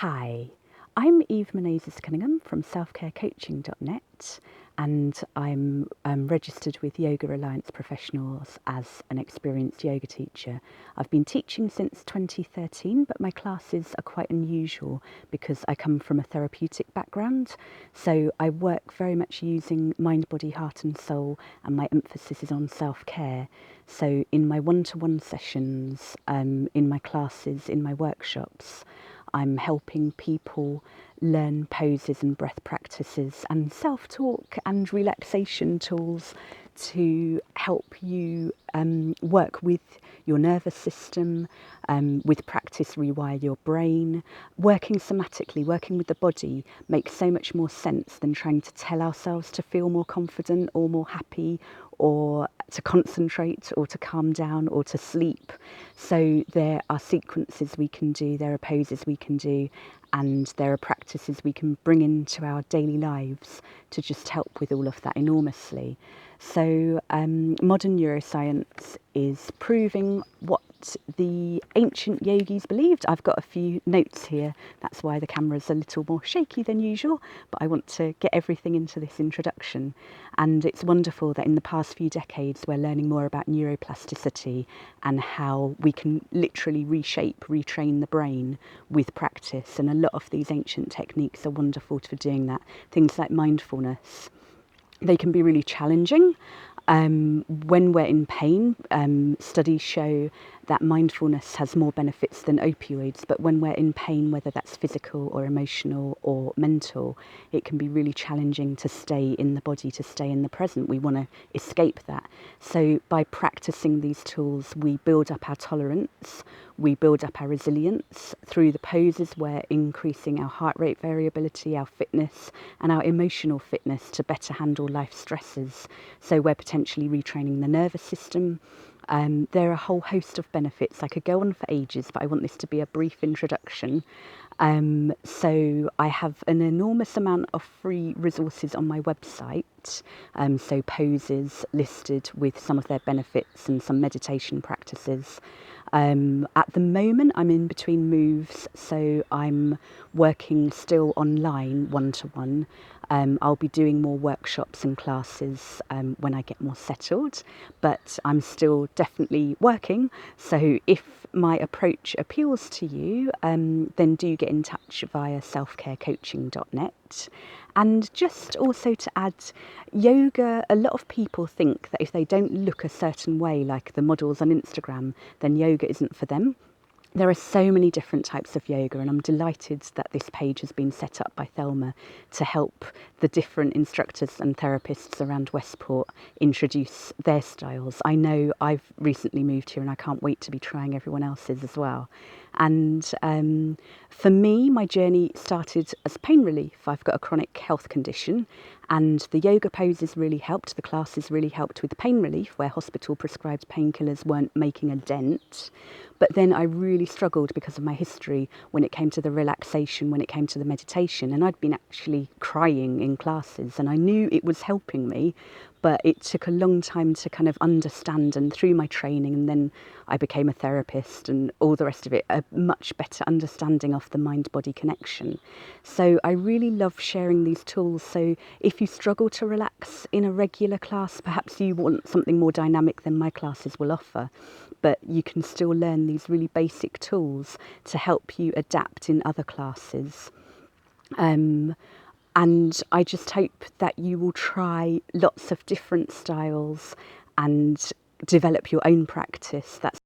Hi, I'm Eve Menezes-Cunningham from selfcarecoaching.net, and I'm registered with Yoga Alliance Professionals as an experienced yoga teacher. I've been teaching since 2013, but my classes are quite unusual because I come from a therapeutic background. So I work very much using mind, body, heart and soul, and my emphasis is on self-care. So in my one-to-one sessions, in my classes, in my workshops, I'm helping people learn poses and breath practices and self-talk and relaxation tools to help you work with your nervous system, with practice rewire your brain. Working somatically, working with the body makes so much more sense than trying to tell ourselves to feel more confident or more happy or to concentrate or to calm down or to sleep. So there are sequences we can do, there are poses we can do, and there are practices we can bring into our daily lives to just help with all of that enormously. So modern neuroscience is proving what the ancient yogis believed. I've got a few notes here, that's why the camera's a little more shaky than usual, but I want to get everything into this introduction. And it's wonderful that in the past few decades we're learning more about neuroplasticity and how we can literally reshape, retrain the brain with practice. And a lot of these ancient techniques are wonderful for doing that. Things like mindfulness. They can be really challenging. When we're in pain, studies show that mindfulness has more benefits than opioids, but when we're in pain, whether that's physical or emotional or mental, it can be really challenging to stay in the body, to stay in the present. We want to escape that. So by practicing these tools, we build up our tolerance, we build up our resilience. Through the poses, we're increasing our heart rate variability, our fitness, and our emotional fitness to better handle life stresses. So we're potentially retraining the nervous system. There are a whole host of benefits. I could go on for ages, but I want this to be a brief introduction. So I have an enormous amount of free resources on my website. So poses listed with some of their benefits and some meditation practices. At the moment, I'm in between moves, so I'm working still online, one-to-one. I'll be doing more workshops and classes when I get more settled, but I'm still definitely working. So if my approach appeals to you, then do get in touch via selfcarecoaching.net. And just also to add, yoga, a lot of people think that if they don't look a certain way, like the models on Instagram, then yoga isn't for them. There are so many different types of yoga, and I'm delighted that this page has been set up by Thelma to help the different instructors and therapists around Westport introduce their styles. I know I've recently moved here and I can't wait to be trying everyone else's as well. And for me, my journey started as pain relief. I've got a chronic health condition, and the yoga poses really helped. The classes really helped with pain relief, where hospital prescribed painkillers weren't making a dent. But then I really struggled because of my history when it came to the relaxation, when it came to the meditation, and I'd been actually crying in classes, and I knew it was helping me, but it took a long time to kind of understand, and through my training, and then I became a therapist and all the rest of it, a much better understanding of the mind-body connection. So I really love sharing these tools. So if you struggle to relax in a regular class, perhaps you want something more dynamic than my classes will offer, but you can still learn these really basic tools to help you adapt in other classes. And I just hope that you will try lots of different styles and develop your own practice. That's